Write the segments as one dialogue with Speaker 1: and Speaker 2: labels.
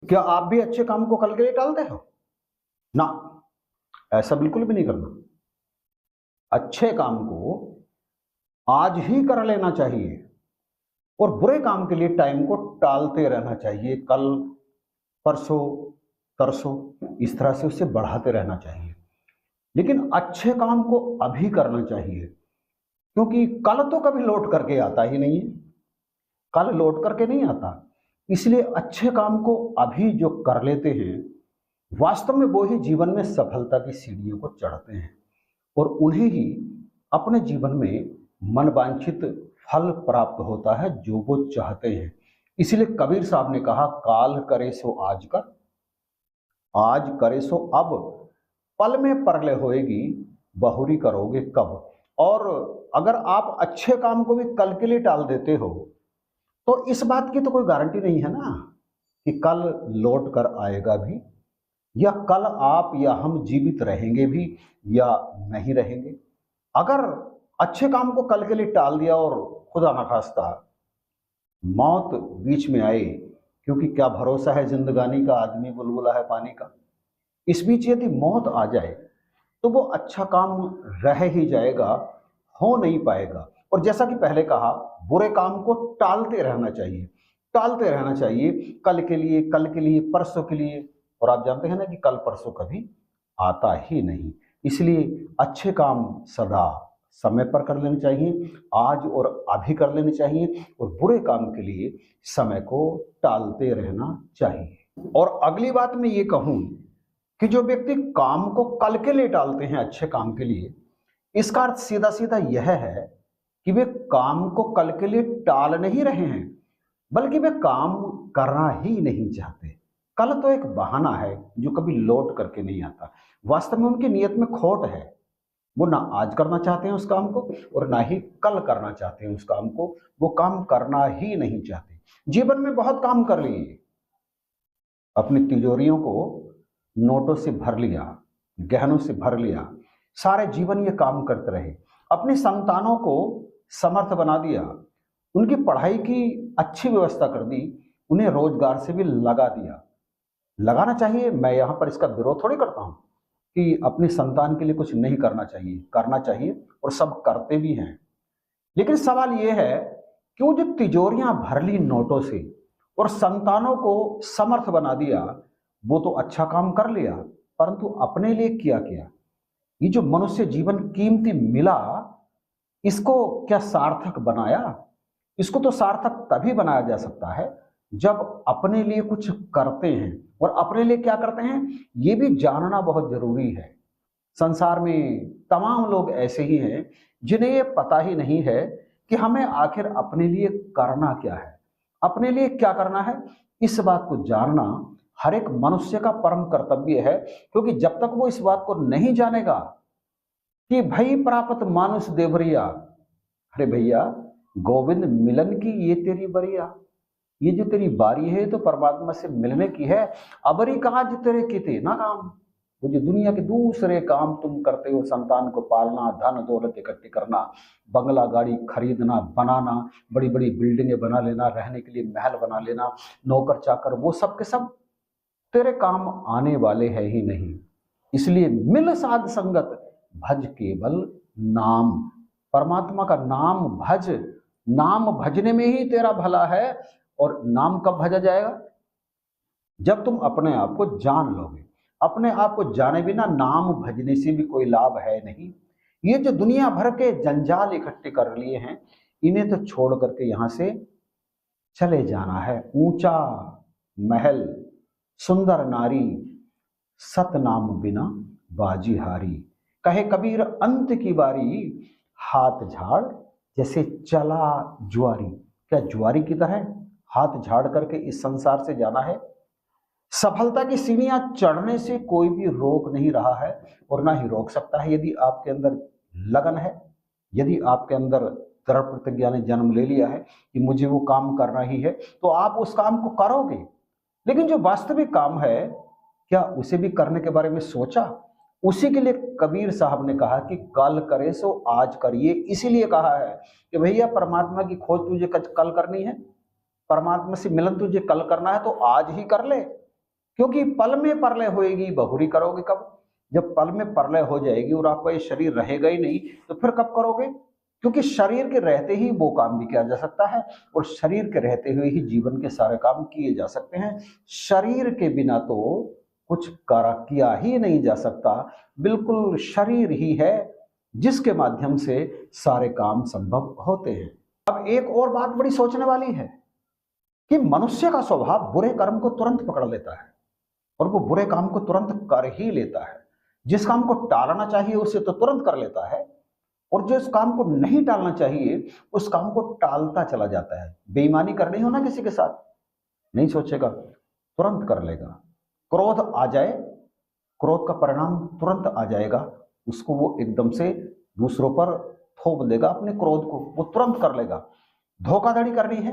Speaker 1: क्या आप भी अच्छे काम को कल के लिए टालते हो? ना, ऐसा बिल्कुल भी नहीं करना। अच्छे काम को आज ही कर लेना चाहिए और बुरे काम के लिए टाइम को टालते रहना चाहिए। कल, परसों, तरसों, इस तरह से उसे बढ़ाते रहना चाहिए। लेकिन अच्छे काम को अभी करना चाहिए, क्योंकि कल तो कभी लौट करके आता ही नहीं है। कल लौट करके नहीं आता। इसलिए अच्छे काम को अभी जो कर लेते हैं, वास्तव में वो ही जीवन में सफलता की सीढ़ियों को चढ़ते हैं और उन्हें ही अपने जीवन में मनवांछित फल प्राप्त होता है जो वो चाहते हैं। इसलिए कबीर साहब ने कहा, काल करे सो आज कर, आज करे सो अब, पल में परले होएगी, बहुरी करोगे कब। और अगर आप अच्छे काम को भी कल के लिए टाल देते हो तो इस बात की तो कोई गारंटी नहीं है ना कि कल लौट कर आएगा भी, या कल आप या हम जीवित रहेंगे भी या नहीं रहेंगे। अगर अच्छे काम को कल के लिए टाल दिया और खुदा ना खास्ता मौत बीच में आए, क्योंकि क्या भरोसा है जिंदगानी का, आदमी बुलबुला है पानी का। इस बीच यदि मौत आ जाए तो वो अच्छा काम रह ही जाएगा, हो नहीं पाएगा। और जैसा कि पहले कहा, बुरे काम को टालते रहना चाहिए, टालते रहना चाहिए, कल के लिए, कल के लिए, परसों के लिए। और आप जानते हैं ना कि कल परसों कभी आता ही नहीं। इसलिए अच्छे काम सदा समय पर कर लेने चाहिए, आज और अभी कर लेने चाहिए, और बुरे काम के लिए समय को टालते रहना चाहिए। और अगली बात मैं ये कहूं कि जो व्यक्ति काम को कल के लिए टालते हैं अच्छे काम के लिए, इसका अर्थ सीधा सीधा यह है कि वे काम को कल के लिए टाल नहीं रहे हैं, बल्कि वे काम करना ही नहीं चाहते। कल तो एक बहाना है जो कभी लौट करके नहीं आता। वास्तव में उनकी नियत में खोट है। वो ना आज करना चाहते हैं उस काम को और ना ही कल करना चाहते हैं उस काम को। वो काम करना ही नहीं चाहते। जीवन में बहुत काम कर लिए, अपनी तिजोरियों को नोटों से भर लिया, गहनों से भर लिया, सारे जीवन ये काम करते रहे, अपनी संतानों को समर्थ बना दिया, उनकी पढ़ाई की अच्छी व्यवस्था कर दी, उन्हें रोजगार से भी लगा दिया। लगाना चाहिए, मैं यहाँ पर इसका विरोध थोड़ी करता हूँ कि अपनी संतान के लिए कुछ नहीं करना चाहिए, करना चाहिए और सब करते भी हैं। लेकिन सवाल यह है कि वो जो तिजोरियां भर ली नोटों से और संतानों को समर्थ बना दिया, वो तो अच्छा काम कर लिया, परंतु अपने लिए किया क्या? ये जो मनुष्य जीवन कीमती मिला, इसको क्या सार्थक बनाया? इसको तो सार्थक तभी बनाया जा सकता है जब अपने लिए कुछ करते हैं। और अपने लिए क्या करते हैं ये भी जानना बहुत जरूरी है। संसार में तमाम लोग ऐसे ही हैं जिन्हें ये पता ही नहीं है कि हमें आखिर अपने लिए करना क्या है, अपने लिए क्या करना है। इस बात को जानना हर एक मनुष्य का परम कर्तव्य है, क्योंकि जब तक वो इस बात को नहीं जानेगा कि भई प्राप्त मानुष देवरिया, अरे भैया गोविंद मिलन की ये तेरी बरिया, ये जो तेरी बारी है तो परमात्मा से मिलने की है। अबरी काज तेरे किते ना काम, वो जो दुनिया के दूसरे काम तुम करते हो, संतान को पालना, धन दौलत इकट्ठी करना, बंगला गाड़ी खरीदना, बनाना, बड़ी बड़ी बिल्डिंगें बना लेना, रहने के लिए महल बना लेना, नौकर चाकर, वो सब के सब तेरे काम आने वाले है ही नहीं। इसलिए मिल साध संगत, भज केवल नाम, परमात्मा का नाम भज, नाम भजने में ही तेरा भला है। और नाम कब भजा जाएगा? जब तुम अपने आप को जान लोगे। अपने आप को जाने बिना नाम भजने से भी कोई लाभ है नहीं। ये जो दुनिया भर के जंजाल इकट्ठे कर लिए हैं, इन्हें तो छोड़ करके यहां से चले जाना है। ऊंचा महल, सुंदर नारी, सतनाम बिना बाजी हारी। कहे कबीर अंत की बारी, हाथ झाड़ जैसे चला जुआरी। क्या जुआरी की तरह हाथ झाड़ करके इस संसार से जाना है? सफलता की सीढ़ियां चढ़ने से कोई भी रोक नहीं रहा है और ना ही रोक सकता है। यदि आपके अंदर लगन है, यदि आपके अंदर दृढ़ प्रतिज्ञा ने जन्म ले लिया है कि मुझे वो काम करना ही है, तो आप उस काम को करोगे। लेकिन जो वास्तविक काम है, क्या उसे भी करने के बारे में सोचा? उसी के लिए कबीर साहब ने कहा कि कल करे सो आज करिए। इसीलिए कहा है कि भैया परमात्मा की खोज तुझे कल करनी है, परमात्मा से मिलन तुझे कल करना है, तो आज ही कर ले। क्योंकि पल में प्रलय होएगी, बहुरी करोगे कब? जब पल में प्रलय हो जाएगी और आपका ये शरीर रहेगा ही नहीं, तो फिर कब करोगे? क्योंकि शरीर के रहते ही वो काम भी किया जा सकता है और शरीर के रहते हुए ही जीवन के सारे काम किए जा सकते हैं। शरीर के बिना तो कुछ किया ही नहीं जा सकता। बिल्कुल शरीर ही है जिसके माध्यम से सारे काम संभव होते हैं। अब एक और बात बड़ी सोचने वाली है कि मनुष्य का स्वभाव बुरे कर्म को तुरंत पकड़ लेता है और वो बुरे काम को तुरंत कर ही लेता है। जिस काम को टालना चाहिए उसे तो तुरंत कर लेता है और जिस काम को नहीं टालना चाहिए उस काम को टालता चला जाता है। बेईमानी करनी हो ना किसी के साथ, नहीं सोचेगा, तुरंत कर लेगा। क्रोध आ जाए, क्रोध का परिणाम तुरंत आ जाएगा, उसको वो एकदम से दूसरों पर थोप देगा अपने क्रोध को, वो तुरंत कर लेगा। धोखाधड़ी करनी है,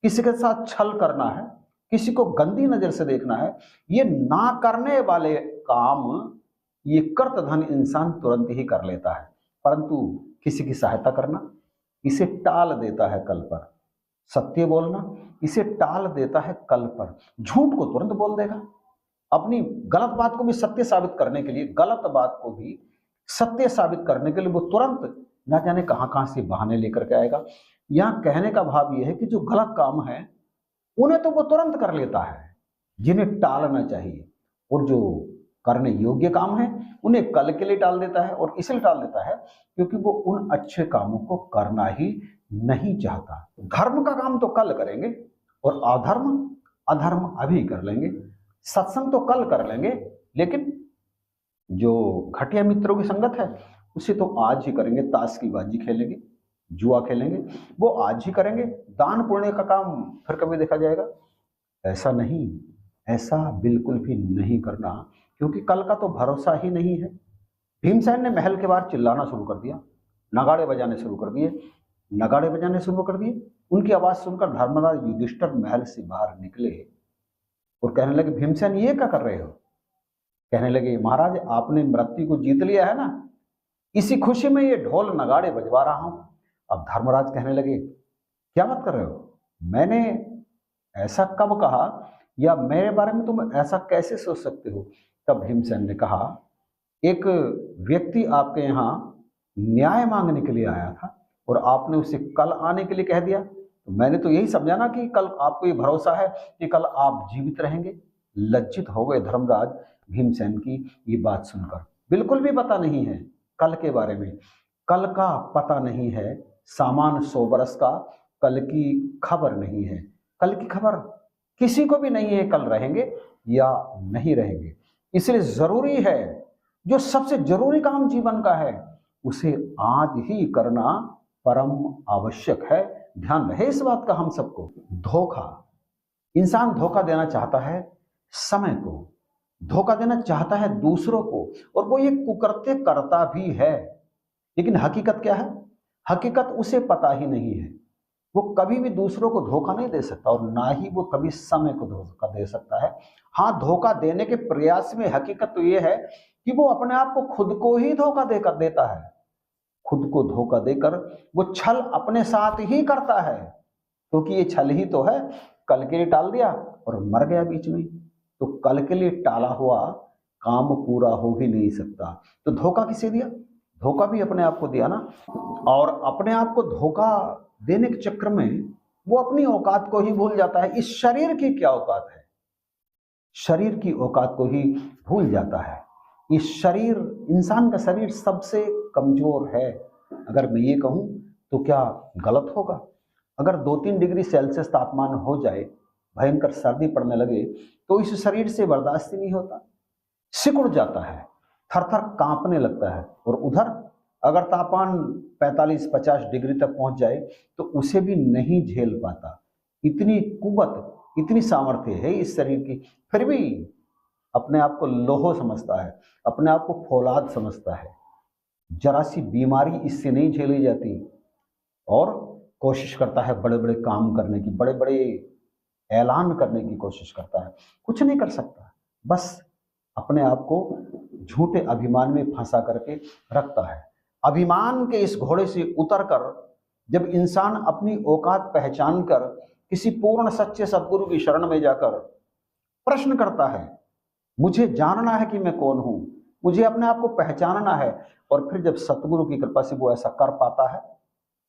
Speaker 1: किसी के साथ छल करना है, किसी को गंदी नजर से देखना है, ये ना करने वाले काम ये कर्त धन इंसान तुरंत ही कर लेता है। परंतु किसी की सहायता करना इसे टाल देता है कल पर। सत्य बोलना इसे टाल देता है कल पर। झूठ को तुरंत बोल देगा। अपनी गलत बात को भी सत्य साबित करने के लिए, गलत बात को भी सत्य साबित करने के लिए वो तुरंत ना जाने कहां कहां से बहाने लेकर के आएगा। यहां कहने का भाव यह है कि जो गलत काम है उन्हें तो वो तुरंत कर लेता है जिन्हें टालना चाहिए, और जो करने योग्य काम है उन्हें कल के लिए टाल देता है। और इसलिए टाल देता है क्योंकि वो उन अच्छे कामों को करना ही नहीं चाहता। धर्म का काम तो कल करेंगे और अधर्म अभी कर लेंगे। सत्संग तो कल कर लेंगे, लेकिन जो घटिया मित्रों की संगत है उसे तो आज ही करेंगे। ताश की बाजी खेलेंगे, जुआ खेलेंगे, वो आज ही करेंगे। दान पुण्य का काम फिर कभी देखा जाएगा। ऐसा नहीं, ऐसा बिल्कुल भी नहीं करना, क्योंकि कल का तो भरोसा ही नहीं है। भीमसेन ने महल के बाहर चिल्लाना शुरू कर दिया, नगाड़े बजाने शुरू कर दिए, उनकी आवाज सुनकर धर्मराज युधिष्ठिर महल से बाहर निकले और कहने लगे, भीमसेन ये क्या कर रहे हो? कहने लगे, महाराज आपने मृत्यु को जीत लिया है ना, इसी खुशी में ये ढोल नगाड़े बजवा रहा हूं। अब धर्मराज कहने लगे, क्या बात कर रहे हो? मैंने ऐसा कब कहा, या मेरे बारे में तुम ऐसा कैसे सोच सकते हो? तब भीमसेन ने कहा, एक व्यक्ति आपके यहाँ न्याय मांगने के लिए आया था और आपने उसे कल आने के लिए कह दिया, तो मैंने तो यही समझा ना कि कल आपको ये भरोसा है कि कल आप जीवित रहेंगे। लज्जित हो गए धर्मराज भीमसेन की ये बात सुनकर। बिल्कुल भी पता नहीं है कल के बारे में, कल का पता नहीं है। सामान 100 बरस का, कल की खबर नहीं है। कल की खबर किसी को भी नहीं है, कल रहेंगे या नहीं रहेंगे। इसलिए जरूरी है, जो सबसे जरूरी काम जीवन का है उसे आज ही करना परम आवश्यक है। ध्यान रहे इस बात का हम सबको। धोखा, इंसान धोखा देना चाहता है समय को, धोखा देना चाहता है दूसरों को, और वो ये कुकृत्य करता भी है। लेकिन हकीकत क्या है? हकीकत उसे पता ही नहीं है। वो कभी भी दूसरों को धोखा नहीं दे सकता और ना ही वो कभी समय को धोखा दे सकता है। हाँ, धोखा देने के प्रयास में हकीकत तो ये है कि वो अपने आप को खुद को ही धोखा देकर देता है। खुद को धोखा देकर वो छल अपने साथ ही करता है, क्योंकि ये छल ही तो है। कल के लिए टाल दिया और मर गया बीच में, तो कल के लिए टाला हुआ काम पूरा हो ही नहीं सकता। तो धोखा किसे दिया? धोखा भी अपने आप को दिया ना। और अपने आप को धोखा देने के चक्कर में वो अपनी औकात को ही भूल जाता है। इस शरीर की क्या औकात है? शरीर की औकात को ही भूल जाता है। इस शरीर, इंसान का शरीर सबसे कमजोर है। अगर मैं ये कहूं तो क्या गलत होगा? अगर 2-3 डिग्री सेल्सियस तापमान हो जाए, भयंकर सर्दी पड़ने लगे, तो इस शरीर से बर्दाश्त ही नहीं होता, सिकुड़ जाता है, थर-थर कांपने लगता है। और उधर अगर तापमान 45-50 डिग्री तक पहुंच जाए तो उसे भी नहीं झेल पाता। इतनी कुवत, इतनी सामर्थ्य है इस शरीर की, फिर भी अपने आप को लोहो समझता है, अपने आप को फौलाद समझता है। जरा सी बीमारी इससे नहीं झेली जाती और कोशिश करता है बड़े बड़े काम करने की, बड़े बड़े ऐलान करने की कोशिश करता है। कुछ नहीं कर सकता, बस अपने आप को झूठे अभिमान में फंसा करके रखता है। अभिमान के इस घोड़े से उतरकर जब इंसान अपनी औकात पहचान कर किसी पूर्ण सच्चे सद्गुरु की शरण में जाकर प्रश्न करता है, मुझे जानना है कि मैं कौन हूं, मुझे अपने आप को पहचानना है। और फिर जब सतगुरु की कृपा से वो ऐसा कर पाता है,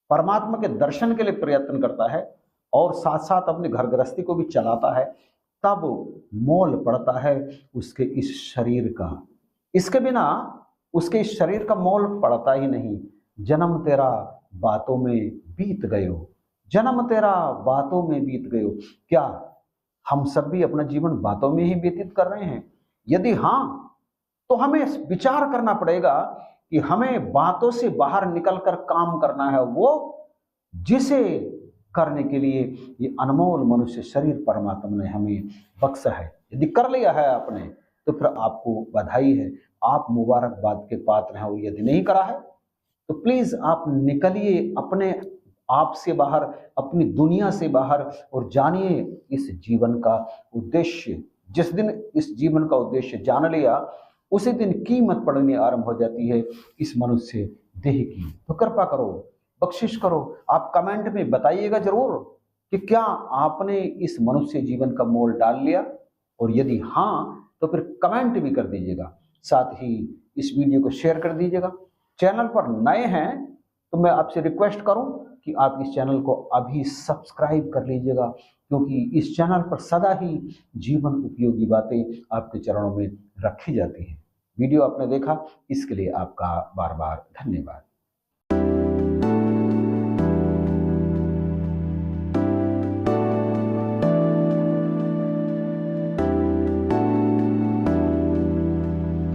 Speaker 1: परमात्मा के दर्शन के लिए प्रयत्न करता है और साथ साथ अपने घर गृहस्थी को भी चलाता है, तब मोल पड़ता है उसके इस शरीर का। इसके बिना उसके इस शरीर का मोल पड़ता ही नहीं। जन्म तेरा बातों में बीत गयो, जन्म तेरा बातों में बीत गयो। क्या हम सब भी अपना जीवन बातों में ही व्यतीत कर रहे हैं? यदि हाँ, तो हमें विचार करना पड़ेगा कि हमें बातों से बाहर निकलकर काम करना है, वो जिसे करने के लिए ये अनमोल मनुष्य शरीर परमात्मा ने हमें बख्शा है। यदि कर लिया है आपने तो फिर आपको बधाई है, आप मुबारकबाद के पात्र हैं। और यदि नहीं करा है तो प्लीज आप निकलिए अपने आप से बाहर, अपनी दुनिया से बाहर, और जानिए इस जीवन का उद्देश्य। जिस दिन इस जीवन का उद्देश्य जान लिया, उसी दिन कीमत पड़नी आरंभ हो जाती है इस मनुष्य देह की। तो कृपा करो, बख्शिश करो, आप कमेंट में बताइएगा जरूर कि क्या आपने इस मनुष्य जीवन का मोल डाल लिया, और यदि हाँ तो फिर कमेंट भी कर दीजिएगा। साथ ही इस वीडियो को शेयर कर दीजिएगा। चैनल पर नए हैं तो मैं आपसे रिक्वेस्ट करूं कि आप इस चैनल को अभी सब्सक्राइब कर लीजिएगा, क्योंकि इस चैनल पर सदा ही जीवन उपयोगी बातें आपके चरणों में रखी जाती हैं। वीडियो आपने देखा, इसके लिए आपका बार बार धन्यवाद।